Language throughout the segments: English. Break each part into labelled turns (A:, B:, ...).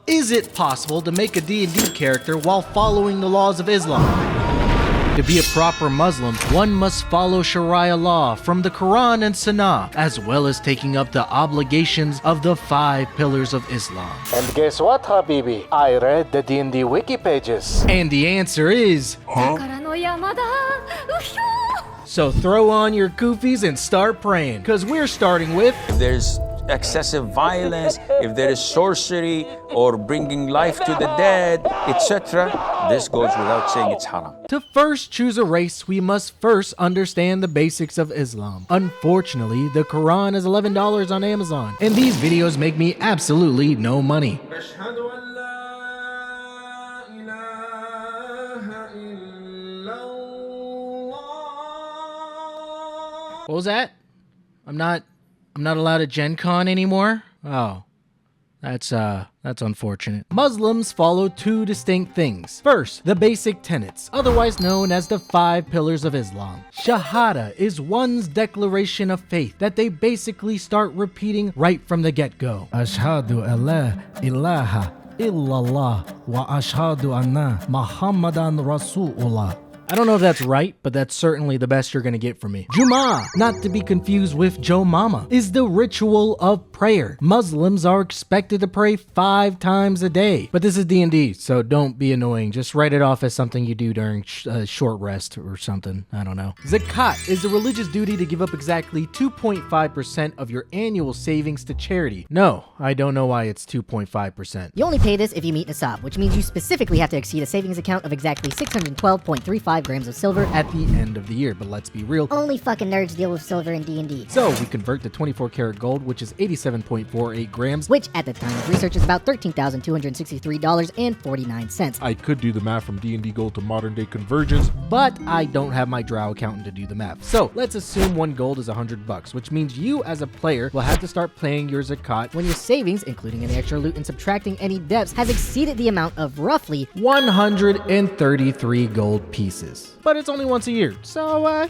A: Is it possible to make a D&D character while following the laws of Islam? To be a proper Muslim, one must follow Sharia law from the Quran and Sunnah, as well as taking up the obligations of the 5 pillars of Islam.
B: And guess what, Habibi? I read the D&D wiki pages.
A: And the answer is... So throw on your kufis and start praying, because we're starting with...
C: If there's excessive violence, if there is sorcery or bringing life to the dead, etc., this goes without saying it's haram.
A: To first choose a race, we must first understand the basics of Islam. Unfortunately, the Quran is $11 on Amazon, and these videos make me absolutely no money. What was that? I'm not allowed at Gen Con anymore? Oh, that's unfortunate. Muslims follow 2 distinct things. First, the basic tenets, otherwise known as the 5 pillars of Islam. Shahada is one's declaration of faith that they basically start repeating right from the get-go. Ashhadu alla ilaha illallah wa ashhadu anna Muhammadan Rasulullah. I don't know if that's right, but that's certainly the best you're gonna get from me. Jummah, not to be confused with Joe Mama, is the ritual of prayer. Muslims are expected to pray 5 times a day. But this is D&D, so don't be annoying. Just write it off as something you do during short rest or something. I don't know. Zakat is the religious duty to give up exactly 2.5% of your annual savings to charity. No, I don't know why it's 2.5%.
D: You only pay this if you meet Nisab, which means you specifically have to exceed a savings account of exactly 612.35 grams of silver
A: at the end of the year, but let's be real.
D: Only fucking nerds deal with silver in D&D.
A: So we convert to 24 karat gold, which is 87.48 grams,
D: which at the time of research is about $13,263.49.
E: I could do the math from D&D gold to modern day conversions,
A: but I don't have my drow accountant to do the math. So let's assume 1 gold is $100, which means you as a player will have to start paying your zakat
D: when your savings, including any extra loot and subtracting any debts, has exceeded the amount of roughly
A: 133 gold pieces. But it's only once a year, so,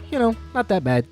A: not that bad.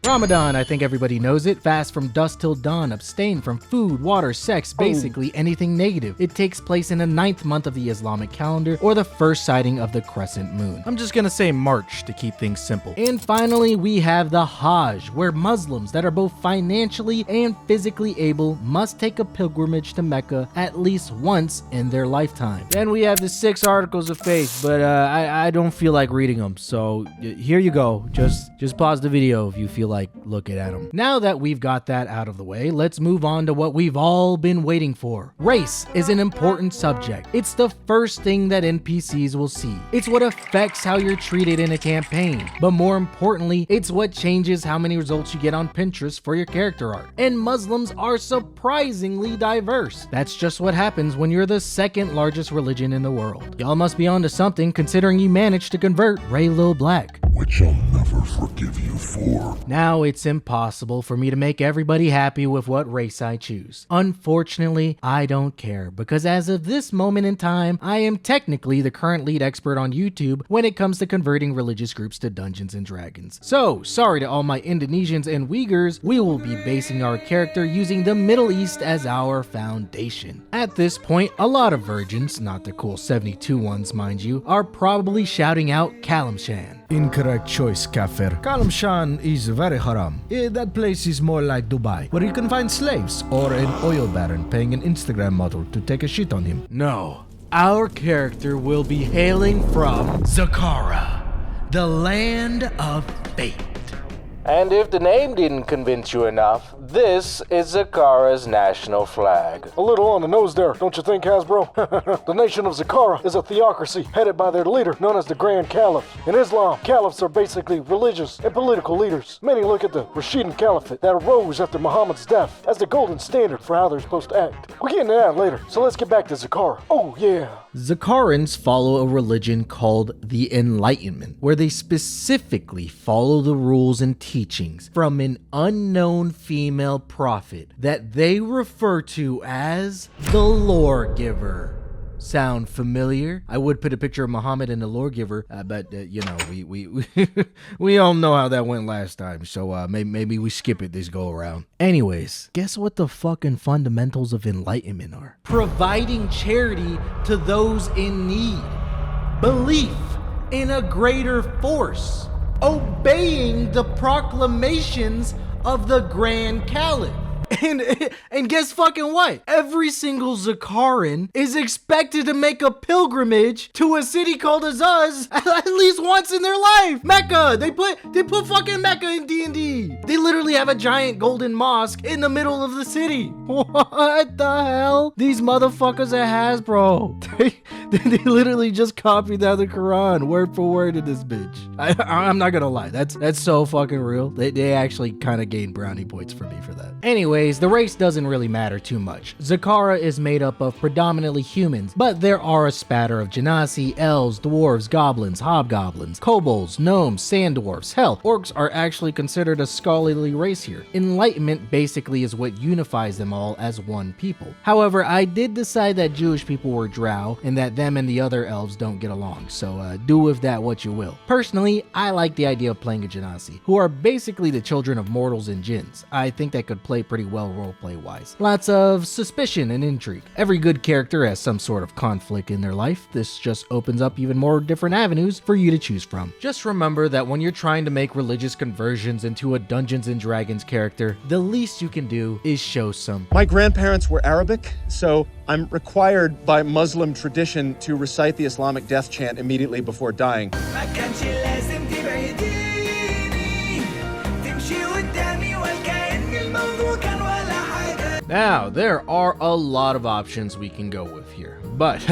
A: Ramadan, I think everybody knows it. Fast from dusk till dawn, abstain from food, water, sex, basically anything negative. It takes place in the 9th month of the Islamic calendar, or the first sighting of the crescent moon. I'm just gonna say March to keep things simple. And finally, we have the Hajj, where Muslims that are both financially and physically able must take a pilgrimage to Mecca at least once in their lifetime. Then we have the 6 articles of faith, but I don't feel like reading them, so here you go. Just pause the video if you feel like looking at them. Now that we've got that out of the way, let's move on to what we've all been waiting for. Race is an important subject. It's the first thing that NPCs will see. It's what affects how you're treated in a campaign. But more importantly, it's what changes how many results you get on Pinterest for your character art. And Muslims are surprisingly diverse. That's just what happens when you're the 2nd largest religion in the world. Y'all must be onto something considering you managed to convert Ray Lil Black,
F: which I'll never forgive you for.
A: Now it's impossible for me to make everybody happy with what race I choose. Unfortunately, I don't care, because as of this moment in time, I am technically the current lead expert on YouTube when it comes to converting religious groups to Dungeons and Dragons. So, sorry to all my Indonesians and Uyghurs, we will be basing our character using the Middle East as our foundation. At this point, a lot of virgins, not the cool 72 ones mind you, are probably shouting out Kalamshan.
G: Incorrect choice, Kafir. Kalamshan is very haram. That place is more like Dubai, where you can find slaves or an oil baron paying an Instagram model to take a shit on him.
A: No, our character will be hailing from Zakara, the land of fate.
B: And if the name didn't convince you enough, this is Zakara's national flag.
H: A little on the nose there, don't you think, Hasbro? The nation of Zakara is a theocracy headed by their leader, known as the Grand Caliph. In Islam, caliphs are basically religious and political leaders. Many look at the Rashidun Caliphate that arose after Muhammad's death as the golden standard for how they're supposed to act. We'll get into that later, so let's get back to Zakara. Oh yeah.
A: Zakarans follow a religion called the Enlightenment, where they specifically follow the rules and teachings from an unknown female prophet that they refer to as the Lore Giver. sound familiar? I would put a picture of Muhammad and the lawgiver, but you know, we all know how that went last time, so maybe we skip it this go around. Anyways, guess what the fucking fundamentals of enlightenment are? Providing charity to those in need, belief in a greater force, obeying the proclamations of the Grand Caliph. And guess fucking what? Every single Zakaran is expected to make a pilgrimage to a city called Azaz at least once in their life. Mecca. They put fucking Mecca in D&D. They literally have a giant golden mosque in the middle of the city. What the hell? These motherfuckers at Hasbro. They literally just copied out the Quran word for word in this bitch. I'm not gonna lie. That's so fucking real. They actually kind of gained brownie points for me for that. Anyways, the race doesn't really matter too much. Zakara is made up of predominantly humans, but there are a spatter of genasi, elves, dwarves, goblins, hobgoblins, kobolds, gnomes, sand dwarfs. Hell, orcs are actually considered a scholarly race here. Enlightenment basically is what unifies them all as one people. However, I did decide that Jewish people were drow and that them and the other elves don't get along, so do with that what you will. Personally, I like the idea of playing a genasi, who are basically the children of mortals and jinns. I think that could play pretty well roleplay wise. Lots of suspicion and intrigue. Every good character has some sort of conflict in their life. This just opens up even more different avenues for you to choose from. Just remember that when you're trying to make religious conversions into a Dungeons and Dragons character, the least you can do is show some.
I: My grandparents were Arabic, so I'm required by Muslim tradition to recite the Islamic death chant immediately before dying.
A: Now, there are a lot of options we can go with here, but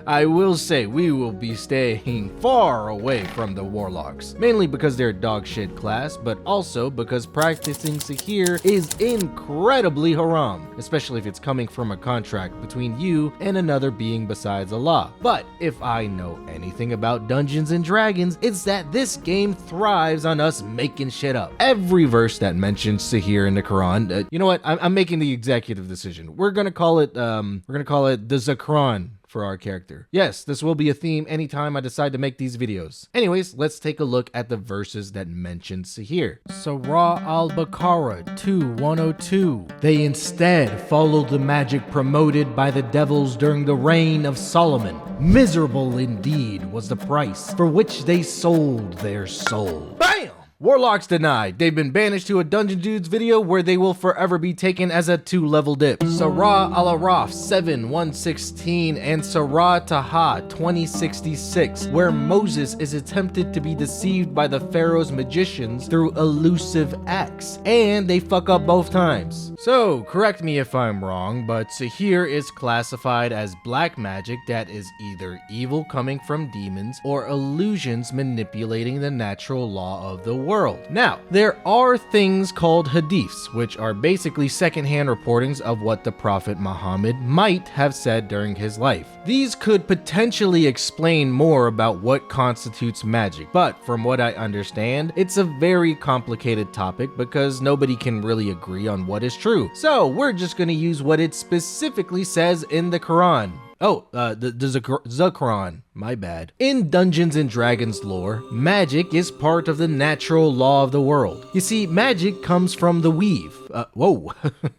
A: I will say we will be staying far away from the warlocks, mainly because they're a dog shit class, but also because practicing Sihr is incredibly haram, especially if it's coming from a contract between you and another being besides Allah. But if I know anything about Dungeons and Dragons, it's that this game thrives on us making shit up. Every verse that mentions Sihr in the Quran, you know what? I'm making the executive decision. We're gonna call it the Zakran for our character. Yes, this will be a theme anytime I decide to make these videos. Anyways, let's take a look at the verses that mention Sihr. Surah Al-Baqarah 2:102. They instead followed the magic promoted by the devils during the reign of Solomon. Miserable indeed was the price for which they sold their soul. Bam! Warlocks denied. They've been banished to a Dungeon Dudes video where they will forever be taken as a 2-level dip. Surah Al-Araf 7:116 and Surah Taha 2066, where Moses is attempted to be deceived by the Pharaoh's magicians through elusive acts, and they fuck up both times. So, correct me if I'm wrong, but Sihr is classified as black magic that is either evil coming from demons or illusions manipulating the natural law of the world. Now, there are things called hadiths, which are basically secondhand reportings of what the Prophet Muhammad might have said during his life. These could potentially explain more about what constitutes magic, but from what I understand, it's a very complicated topic because nobody can really agree on what is true. So we're just gonna use what it specifically says in the Quran. The Quran. My bad. In Dungeons and Dragons lore, magic is part of the natural law of the world. You see, magic comes from the weave. Whoa,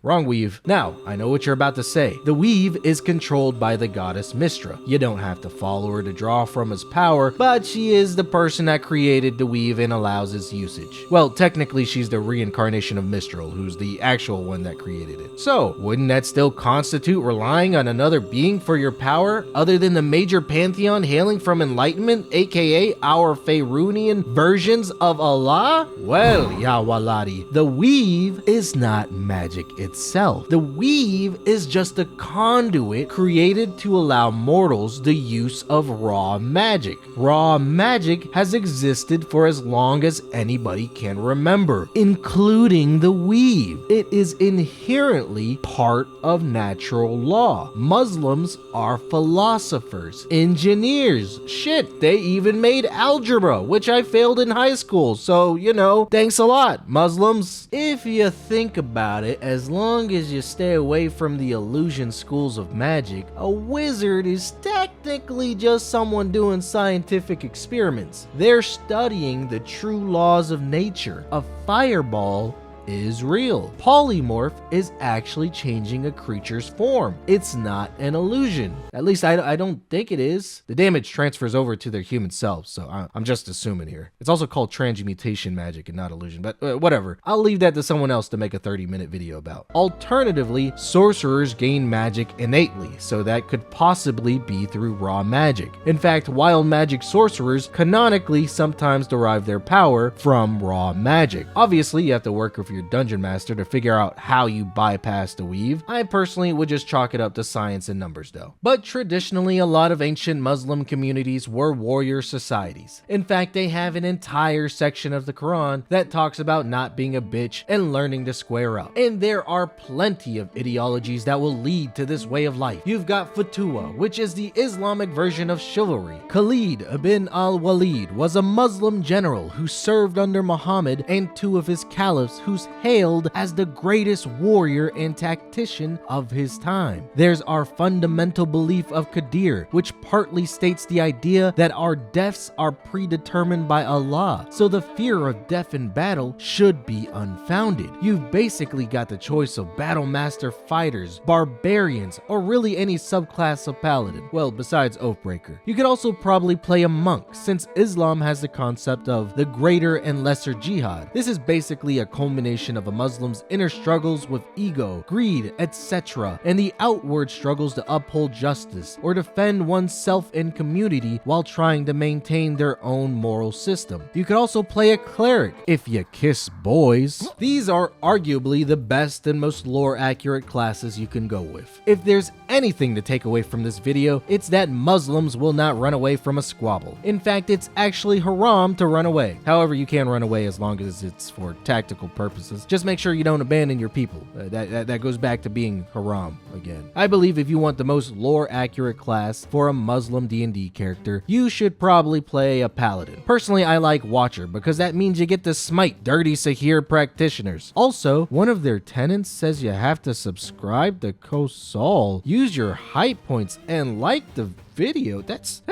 A: wrong weave. Now, I know what you're about to say. The weave is controlled by the goddess Mistra. You don't have to follow her to draw from his power, but she is the person that created the weave and allows its usage. Well, technically she's the reincarnation of Mistral, who's the actual one that created it. So, wouldn't that still constitute relying on another being for your power, other than the major pantheon hailing from enlightenment, aka our Faerunian versions of Allah? Well, ya waladi, the weave is not magic itself. The weave is just a conduit created to allow mortals the use of raw magic. Raw magic has existed for as long as anybody can remember, including the weave. It is inherently part of natural law. Muslims are philosophers, engineers, years. Shit, they even made algebra, which I failed in high school, so, you know, thanks a lot, Muslims. If you think about it, as long as you stay away from the illusion schools of magic, a wizard is technically just someone doing scientific experiments. They're studying the true laws of nature. A fireball is real. Polymorph is actually changing a creature's form. It's not an illusion. At least I don't think it is. The damage transfers over to their human selves, so I'm just assuming here. It's also called transmutation magic and not illusion, but whatever. I'll leave that to someone else to make a 30-minute video about. Alternatively, sorcerers gain magic innately, so that could possibly be through raw magic. In fact, wild magic sorcerers canonically sometimes derive their power from raw magic. Obviously, you have to work with your dungeon master to figure out how you bypass the weave. I personally would just chalk it up to science and numbers though. But traditionally, a lot of ancient Muslim communities were warrior societies. In fact, they have an entire section of the Quran that talks about not being a bitch and learning to square up. And there are plenty of ideologies that will lead to this way of life. You've got Futuwa, which is the Islamic version of chivalry. Khalid ibn al-Walid was a Muslim general who served under Muhammad and two of his caliphs who's hailed as the greatest warrior and tactician of his time. There's our fundamental belief of Qadir, which partly states the idea that our deaths are predetermined by Allah, so the fear of death in battle should be unfounded. You've basically got the choice of battle master fighters, barbarians, or really any subclass of paladin. Well, besides Oathbreaker. You could also probably play a monk, since Islam has the concept of the greater and lesser jihad. This is basically a culmination of a Muslim's inner struggles with ego, greed, etc., and the outward struggles to uphold justice or defend oneself and community while trying to maintain their own moral system. You could also play a cleric if you kiss boys. These are arguably the best and most lore-accurate classes you can go with. If there's anything to take away from this video, it's that Muslims will not run away from a squabble. In fact, it's actually haram to run away. However, you can run away as long as it's for tactical purposes. Just make sure you don't abandon your people. That goes back to being haram again. I believe if you want the most lore-accurate class for a Muslim D&D character, you should probably play a paladin. Personally, I like Watcher because that means you get to smite dirty Sihr practitioners. Also, one of their tenants says you have to subscribe to Kosal, use your hype points, and like the video. That's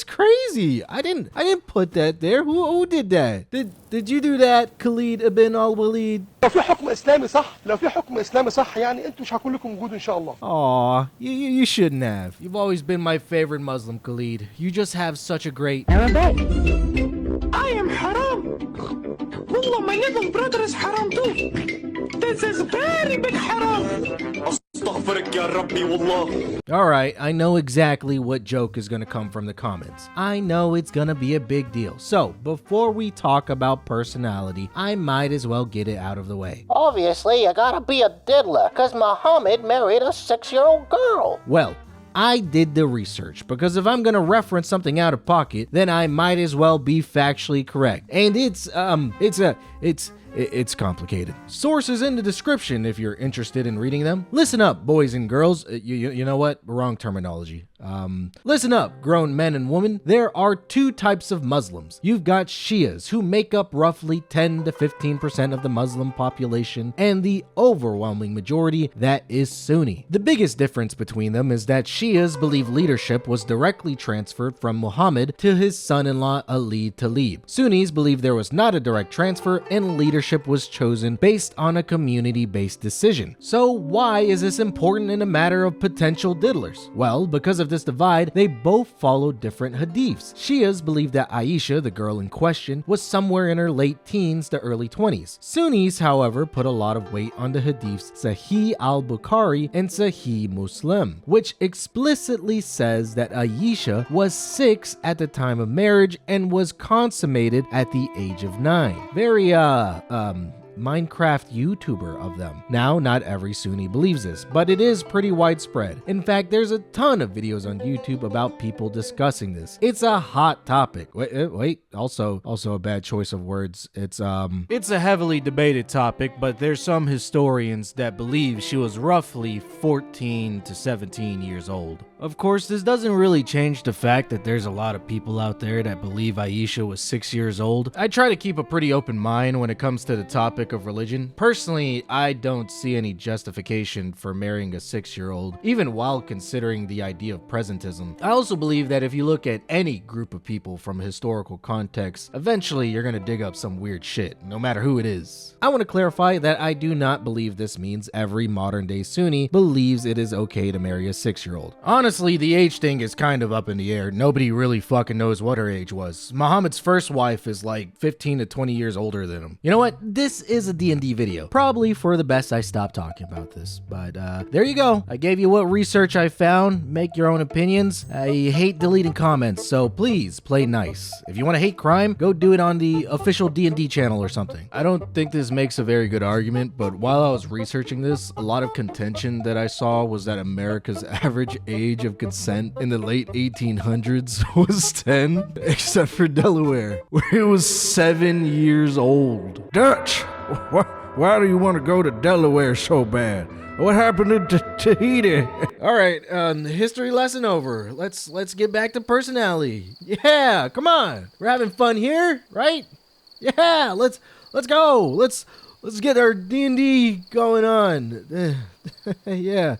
A: crazy. I didn't put that there. Who did that? Did you do that, Khalid ibn al-Walid?
J: لو في حكم إسلامي صح لو في حكم إسلامي صح يعني أنتوا مش هكون لكم وجود إن شاء الله.
A: Aw, you shouldn't have. You've always been my favorite Muslim, Khalid. You just have such a great...
K: I am haram. Wallah, my little brother is haram too. This is very big haram.
A: Alright, I know exactly what joke is gonna come from the comments. I know it's gonna be a big deal. So, before we talk about personality, I might as well get it out of the way.
L: Obviously, you gotta be a diddler, cause Muhammad married a 6-year-old girl.
A: Well, I did the research, because if I'm gonna reference something out of pocket, then I might as well be factually correct. And it's complicated. Sources in the description if you're interested in reading them. Listen up, boys and girls. You know what? Wrong terminology. Listen up, grown men and women. There are two types of Muslims. You've got Shias, who make up roughly 10 to 15% of the Muslim population, and the overwhelming majority that is Sunni. The biggest difference between them is that Shias believe leadership was directly transferred from Muhammad to his son-in-law Ali Talib. Sunnis believe there was not a direct transfer and leadership was chosen based on a community-based decision. So why is this important in a matter of potential diddlers? Well, because of this divide, they both follow different hadiths. Shias believe that Aisha, the girl in question, was somewhere in her late teens to early 20s. Sunnis, however, put a lot of weight on the hadiths Sahih al-Bukhari and Sahih Muslim, which explicitly says that Aisha was 6 at the time of marriage and was consummated at the age of 9. Very, Minecraft YouTuber of them. Now, not every Sunni believes this, but it is pretty widespread. In fact, there's a ton of videos on YouTube about people discussing this. It's a hot topic. Wait, also a bad choice of words. It's a heavily debated topic, but there's some historians that believe she was roughly 14 to 17 years old. Of course, this doesn't really change the fact that there's a lot of people out there that believe Aisha was 6 years old. I try to keep a pretty open mind when it comes to the topic of religion. Personally, I don't see any justification for marrying a 6-year-old, even while considering the idea of presentism. I also believe that if you look at any group of people from a historical context, eventually you're gonna dig up some weird shit, no matter who it is. I want to clarify that I do not believe this means every modern day Sunni believes it is okay to marry a 6-year-old. Honestly, the age thing is kind of up in the air. Nobody really fucking knows what her age was. Muhammad's first wife is like 15 to 20 years older than him. You know what? This is a D&D video. Probably for the best I stop talking about this. But there you go. I gave you what research I found. Make your own opinions. I hate deleting comments, so please play nice. If you want to hate crime, go do it on the official D&D channel or something. I don't think this makes a very good argument, but while I was researching this, a lot of contention that I saw was that America's average age of consent in the late 1800s was 10, except for Delaware, where it was 7 years old.
G: Dutch, why do you want to go to Delaware so bad? What happened to Tahiti?
A: All right, history lesson over. Let's get back to personality. Yeah, come on. We're having fun here, right? Yeah, let's go. Let's get our D&D going on. Yeah.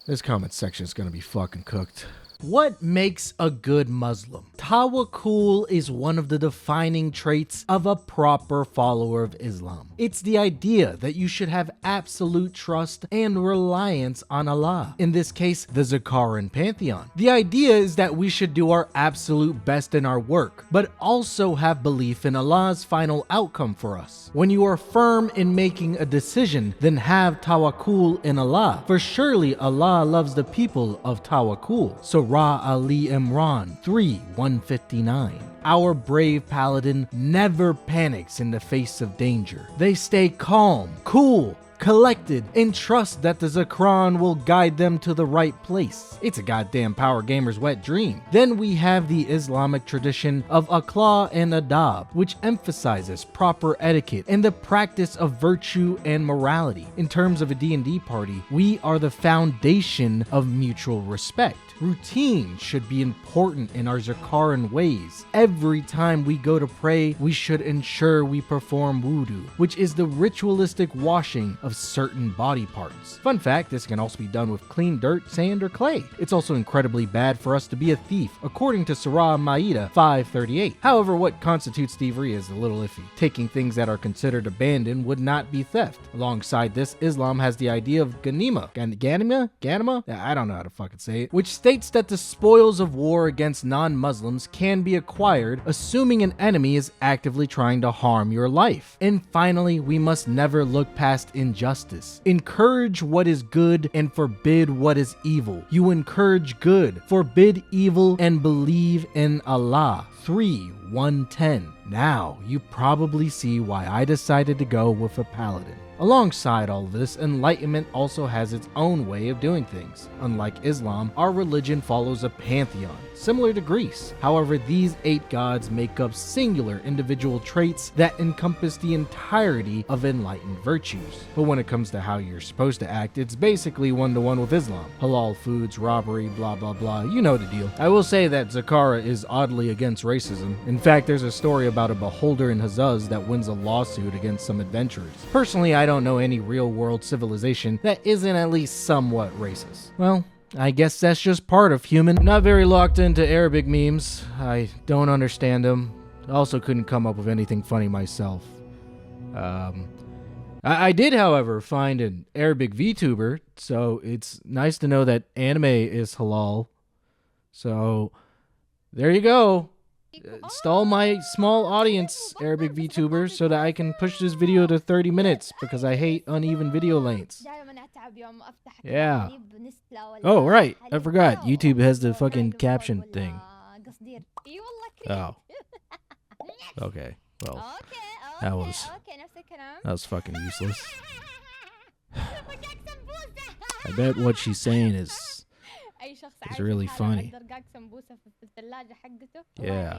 A: This comment section is gonna be fucking cooked. What makes a good Muslim? Tawakkul is one of the defining traits of a proper follower of Islam. It's the idea that you should have absolute trust and reliance on Allah. In this case, the Zakaran pantheon. The idea is that we should do our absolute best in our work, but also have belief in Allah's final outcome for us. When you are firm in making a decision, then have tawakkul in Allah, for surely Allah loves the people of tawakkul. Surah Ali Imran 3:159. Our brave paladin never panics in the face of danger. They stay calm, cool, collected, and trust that the Zakaran will guide them to the right place. It's a goddamn power gamer's wet dream. Then we have the Islamic tradition of akhlaq and adab, which emphasizes proper etiquette and the practice of virtue and morality. In terms of a D&D party, we are the foundation of mutual respect. Routine should be important in our Zakaran ways. Every time we go to pray, we should ensure we perform wudu, which is the ritualistic washing of certain body parts. Fun fact, this can also be done with clean dirt, sand, or clay. It's also incredibly bad for us to be a thief, according to Surah Ma'idah 5:38. However, what constitutes thievery is a little iffy. Taking things that are considered abandoned would not be theft. Alongside this, Islam has the idea of ganima. Ganima? I don't know how to fucking say it. Which states that the spoils of war against non-Muslims can be acquired, assuming an enemy is actively trying to harm your life. And finally, we must never look past injustice. Encourage what is good and forbid what is evil. You encourage good, forbid evil, and believe in Allah. 3:110. Now, you probably see why I decided to go with a paladin. Alongside all of this, enlightenment also has its own way of doing things. Unlike Islam, our religion follows a pantheon, similar to Greece. However, these 8 gods make up singular individual traits that encompass the entirety of enlightened virtues. But when it comes to how you're supposed to act, it's basically one-to-one with Islam. Halal foods, robbery, blah blah blah, you know the deal. I will say that Zakara is oddly against racism. In fact, there's a story about a beholder in Hazaz that wins a lawsuit against some adventurers. Personally, I don't know any real-world civilization that isn't at least somewhat racist. Well, I guess that's just part of human. Not very locked into Arabic memes. I don't understand them. I also couldn't come up with anything funny myself. I did, however, find an Arabic VTuber, so it's nice to know that anime is halal. So, there you go. Stall my small audience, Arabic VTubers, so that I can push this video to 30 minutes, because I hate uneven video lengths. Yeah. Oh, right. I forgot. YouTube has the fucking caption thing. Oh. Okay. Well. That was fucking useless. I bet what she's saying is really funny. Yeah.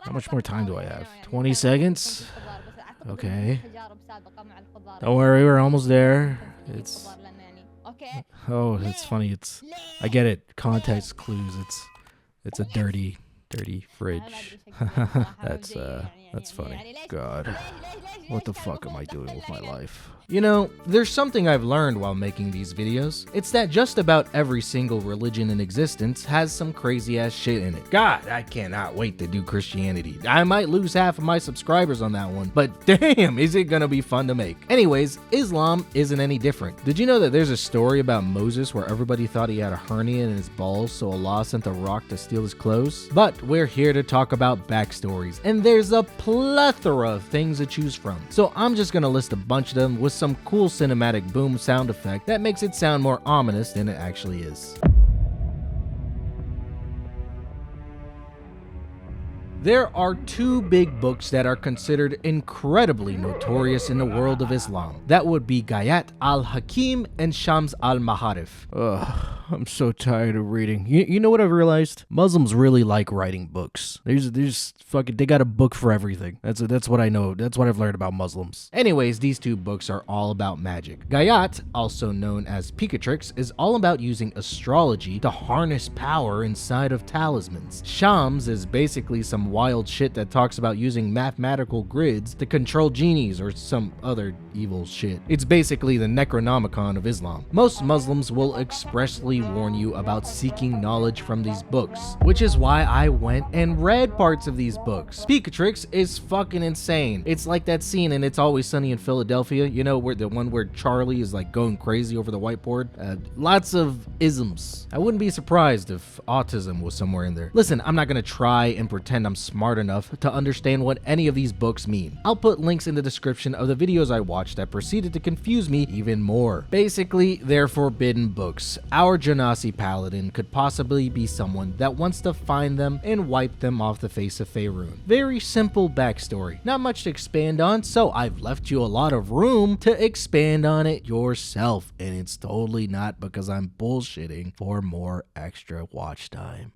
A: How much more time do I have? 20 seconds? Okay. Don't worry, we're almost there. Oh, it's funny. I get it. Context clues. It's a dirty fridge. That's funny. God. What the fuck am I doing with my life? You know, there's something I've learned while making these videos. It's that just about every single religion in existence has some crazy ass shit in it. God, I cannot wait to do Christianity. I might lose half of my subscribers on that one, but damn, is it gonna be fun to make. Anyways, Islam isn't any different. Did you know that there's a story about Moses where everybody thought he had a hernia in his balls, so Allah sent a rock to steal his clothes? But we're here to talk about backstories, and there's a plethora of things to choose from. So I'm just gonna list a bunch of them with some cool cinematic boom sound effect that makes it sound more ominous than it actually is. There are two big books that are considered incredibly notorious in the world of Islam. That would be Ghayat al-Hakim and Shams al-Maharif. Ugh, I'm so tired of reading. You know what I've realized? Muslims really like writing books. There's fucking, they got a book for everything. That's what I know. That's what I've learned about Muslims. Anyways, these two books are all about magic. Ghayat, also known as Picatrix, is all about using astrology to harness power inside of talismans. Shams is basically some wild shit that talks about using mathematical grids to control genies or some other evil shit. It's basically the Necronomicon of Islam. Most Muslims will expressly warn you about seeking knowledge from these books, which is why I went and read parts of these books. Picatrix is fucking insane. It's like that scene in It's Always Sunny in Philadelphia, you know, where the one where Charlie is like going crazy over the whiteboard. Lots of isms. I wouldn't be surprised if autism was somewhere in there. Listen, I'm not gonna try and pretend I'm smart enough to understand what any of these books mean. I'll put links in the description of the videos I watched that proceeded to confuse me even more. Basically, they're forbidden books. Our Genasi paladin could possibly be someone that wants to find them and wipe them off the face of Faerun. Very simple backstory. Not much to expand on, so I've left you a lot of room to expand on it yourself. And it's totally not because I'm bullshitting for more extra watch time.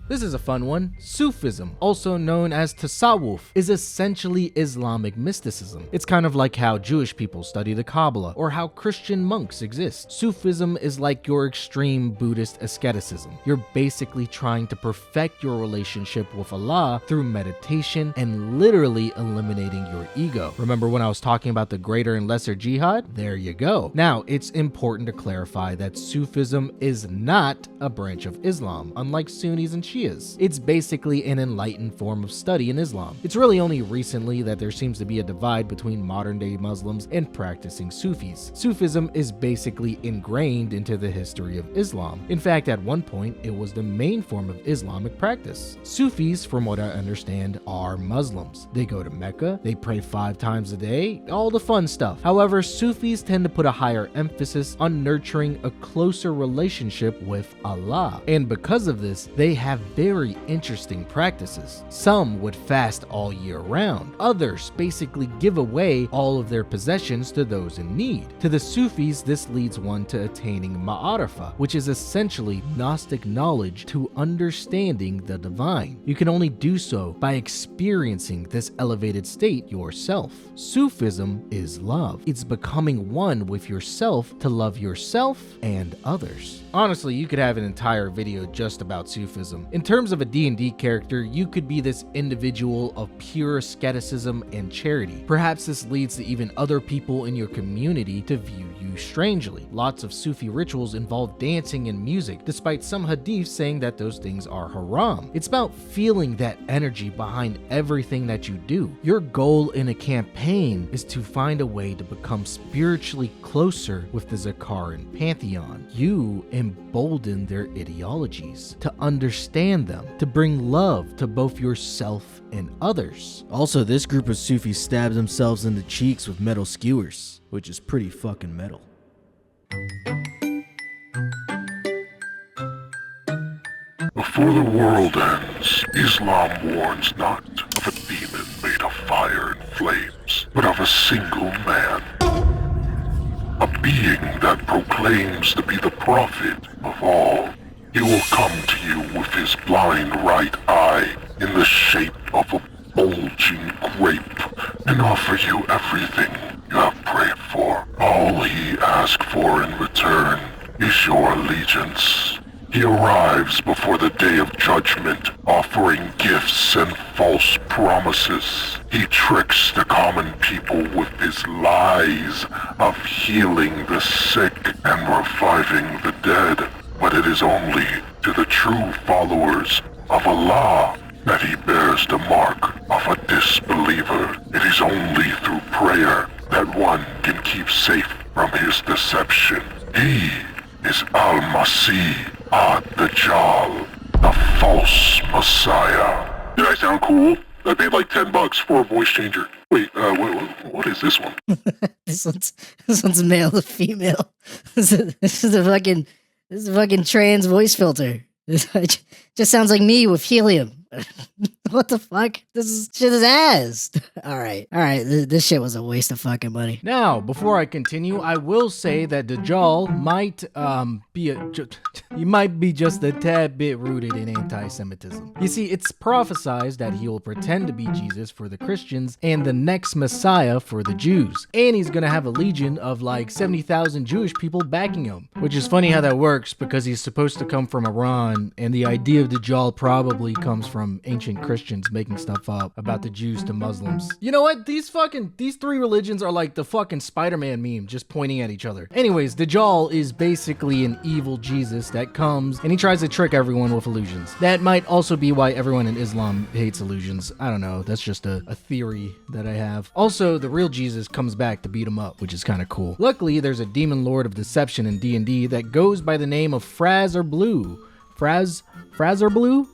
A: This is a fun one. Sufism, also known as Tasawwuf, is essentially Islamic mysticism. It's kind of like how Jewish people study the Kabbalah or how Christian monks exist. Sufism is like your extreme Buddhist asceticism. You're basically trying to perfect your relationship with Allah through meditation and literally eliminating your ego. Remember when I was talking about the greater and lesser jihad? There you go. Now, it's important to clarify that Sufism is not a branch of Islam, unlike Sunnis and Shias. It's basically an enlightened form of study in Islam. It's really only recently that there seems to be a divide between modern-day Muslims and practicing Sufis. Sufism is basically ingrained into the history of Islam. In fact, at one point, it was the main form of Islamic practice. Sufis, from what I understand, are Muslims. They go to Mecca, they pray 5 times a day, all the fun stuff. However, Sufis tend to put a higher emphasis on nurturing a closer relationship with Allah. And because of this, they have very interesting practices. Some would fast all year round. Others basically give away all of their possessions to those in need. To the Sufis, this leads one to attaining ma'arifa, which is essentially Gnostic knowledge to understanding the divine. You can only do so by experiencing this elevated state yourself. Sufism is love. It's becoming one with yourself to love yourself and others. Honestly, you could have an entire video just about Sufism. In terms of a D&D character, you could be this individual of pure asceticism and charity. Perhaps this leads to even other people in your community to view you strangely. Lots of Sufi rituals involve dancing and music, despite some hadiths saying that those things are haram. It's about feeling that energy behind everything that you do. Your goal in a campaign is to find a way to become spiritually closer with the Zakaran pantheon. You embolden their ideologies, to understand them, to bring love to both yourself and others. Also, this group of Sufis stab themselves in the cheeks with metal skewers, which is pretty fucking metal.
F: Before the world ends, Islam warns not of a demon made of fire and flames, but of a single man. A being that proclaims to be the prophet of all. He will come to you with his blind right eye in the shape of a bulging grape and offer you everything you have prayed for. All he asks for in return is your allegiance. He arrives before the day of judgment, offering gifts and false promises. He tricks the common people with his lies of healing the sick and reviving the dead. But it is only to the true followers of Allah that he bears the mark of a disbeliever. It is only through prayer that one can keep safe from his deception. He is Al-Masih, ad-Dajjal, the false Messiah. Did I sound cool? I paid like $10 for a voice changer. Wait, what is this one?
D: This one's male to female. This is a fucking trans voice filter. It just sounds like me with helium. What the fuck? This shit is ass. All right. This shit was a waste of fucking money.
A: Now, before I continue, I will say that Dajjal might he might be just a tad bit rooted in anti-Semitism. You see, it's prophesized that he will pretend to be Jesus for the Christians and the next Messiah for the Jews. And he's gonna have a legion of like 70,000 Jewish people backing him. Which is funny how that works because he's supposed to come from Iran, and the idea of Dajjal probably comes from ancient Christians making stuff up about the Jews to Muslims. You know what? These three religions are like the fucking Spider-Man meme, just pointing at each other. Anyways, Dajjal is basically an evil Jesus that comes and he tries to trick everyone with illusions. That might also be why everyone in Islam hates illusions. I don't know. That's just a theory that I have. Also, the real Jesus comes back to beat him up, which is kind of cool. Luckily, there's a demon lord of deception in D&D that goes by the name of Frazer Blue. Frazer Blue?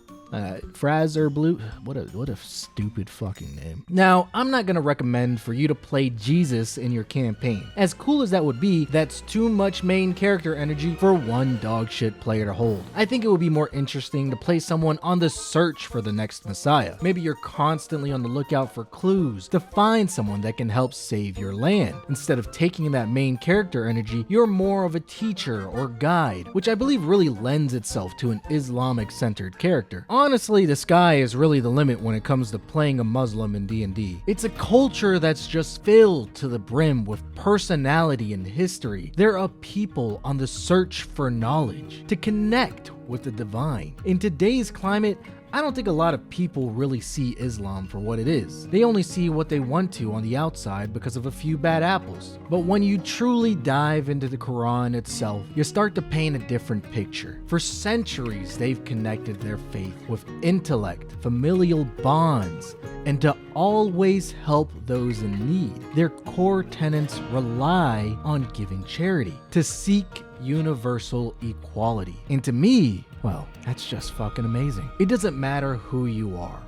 A: Frazer Blue. What a stupid fucking name. Now, I'm not gonna recommend for you to play Jesus in your campaign. As cool as that would be, that's too much main character energy for one dog shit player to hold. I think it would be more interesting to play someone on the search for the next Messiah. Maybe you're constantly on the lookout for clues to find someone that can help save your land. Instead of taking that main character energy, you're more of a teacher or guide, which I believe really lends itself to an Islamic-centered character. Honestly, the sky is really the limit when it comes to playing a Muslim in D&D. It's a culture that's just filled to the brim with personality and history. There are people on the search for knowledge, to connect with the divine. In today's climate, I don't think a lot of people really see Islam for what it is. They only see what they want to on the outside because of a few bad apples. But when you truly dive into the Quran itself, you start to paint a different picture. For centuries, they've connected their faith with intellect, familial bonds, and to always help those in need. Their core tenets rely on giving charity, to seek universal equality. And to me, well, that's just fucking amazing. It doesn't matter who you are,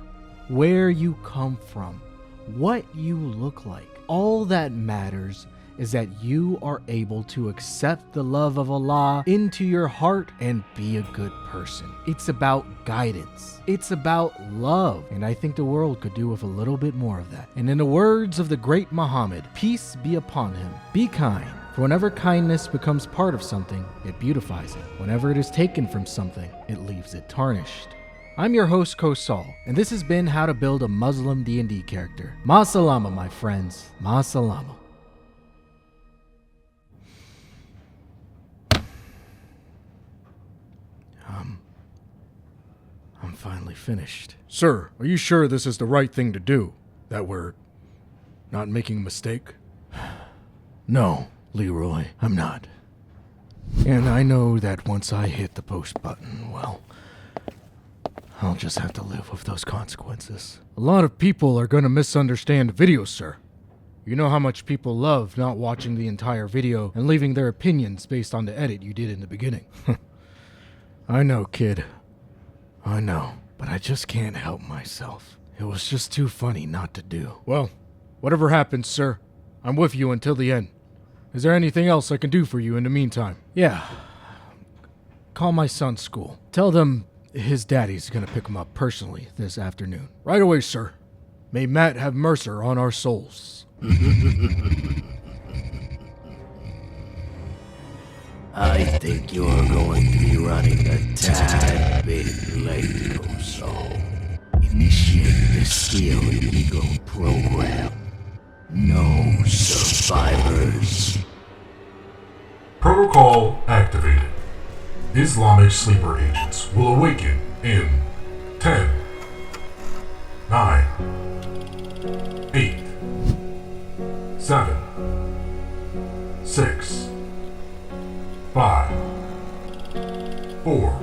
A: where you come from, what you look like. All that matters is that you are able to accept the love of Allah into your heart and be a good person. It's about guidance. It's about love. And I think the world could do with a little bit more of that. And in the words of the great Muhammad, peace be upon him, be kind. For whenever kindness becomes part of something, it beautifies it. Whenever it is taken from something, it leaves it tarnished. I'm your host, Kosal, and this has been How to Build a Muslim D&D Character. Ma salama, my friends. Ma salama. I'm finally finished.
E: Sir, are you sure this is the right thing to do? That we're not making a mistake?
A: No, Leroy, I'm not. And I know that once I hit the post button, well, I'll just have to live with those consequences.
E: A lot of people are going to misunderstand videos, sir. You know how much people love not watching the entire video and leaving their opinions based on the edit you did in the beginning.
A: I know, kid. I know, but I just can't help myself. It was just too funny not to do.
E: Well, whatever happens, sir, I'm with you until the end. Is there anything else I can do for you in the meantime?
A: Yeah. Call my son's school. Tell them
E: His daddy's gonna pick him up personally this afternoon. Right away, sir. May Matt have mercy on our souls.
M: I think you're going to be running a tad bit late, Kosal. Initiate the Steel Eagle program. No survivors.
F: Protocol activated. Islamic sleeper agents will awaken in 10, 9, 8, 7, 6, 5, 4,